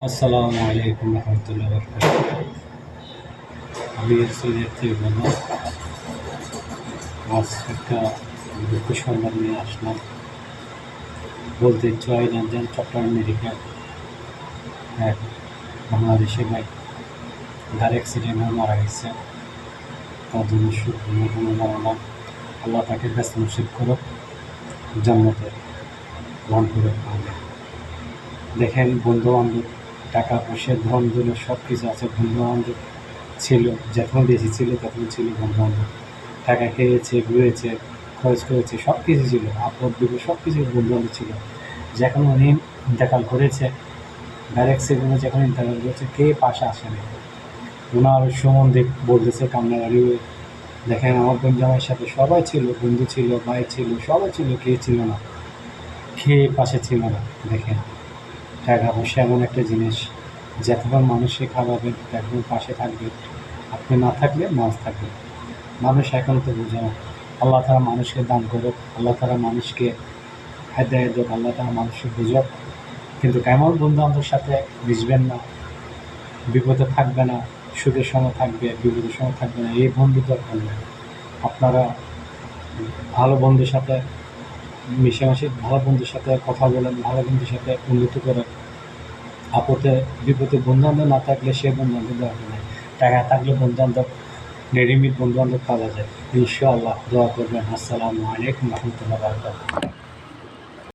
আসসালামু আলাইকুম রহমতুল্লাহ বরকাতুহ। আমি সিলেট থেকে বললাম, আজ একটা দুঃখ সংবাদ নিয়ে আসলাম। বলতে চাই না যে চট্টগ্রাম মেডিকেল এক বাংলাদেশি ভাই গাড়ি অ্যাক্সিডেন্টে মারা গেছে। তার জন্য শুভকামনা। আল্লাহ তাকে ব্যস্ত নসিব করুক, জান্নাতে দান করুক। আমিন। দেখেন, বন্ধু বান্ধব, টাকা পয়সা, ধন দৌলত সব কিছু আছে। বন্ধু বান্ধব ছিল, যখন বেশি ছিল তখন ছিল বন্ধু বান্ধব। টাকা খেয়েছে, ঘুরেছে, খরচ করেছে, সব কিছু ছিল। আপদ বিপদ সব কিছু বন্ধু বান্ধব ছিল। যখন উনি ইন্তেকাল করেছে, গাড়ি অ্যাক্সিডেন্টে যখন ইন্তেকাল করেছে, কে পাশে আসেনি। ওনার সম্বন্ধে বলতেছে কান্নাকারি হয়ে। দেখেন, আমার বন্ধু আমার সাথে সবাই ছিল, বন্ধু ছিল, ভাই ছিল, সবাই ছিল, কে ছিল না, খেয়ে পাশে ছিল না। দেখেন, টাকা পয়সা এমন একটা জিনিস, যতবার মানুষকে খাওয়াবেন ততবার পাশে থাকবে। আপনি না থাকলে মানুষ থাকবে। মানুষ এখন তো বোঝে না। আল্লাহ তারা মানুষকে দান করুক, আল্লাহ তারা মানুষকে হেদায়েত হোক, আল্লাহ তারা মানুষকে বুঝুক। কিন্তু কেমন বন্ধু বান্ধবের সাথে মিশবেন না, বিপদে থাকবে না, সুখের সময় থাকবে, বিপদের সময় থাকবে না, এই বন্ধু দরকার নেই। আপনারা ভালো বন্ধুর সাথে মিশেমাশে, ভালো বন্ধুর সাথে কথা বলেন, ভালো বন্ধুর সাথে উন্নতি করেন। আপদে বিপদে বন্ধু-বান্ধব না থাকলে সে বন্ধু-বান্ধব দরকার নেই। টাকা থাকলে বন্ধু-বান্ধব, নিরিমিত বন্ধু-বান্ধব পাওয়া যায়। ইনশাআল্লাহ দোয়া করবেন। আসসালামু আলাইকুম রহমতুল্লাহ বারাকাতুহু।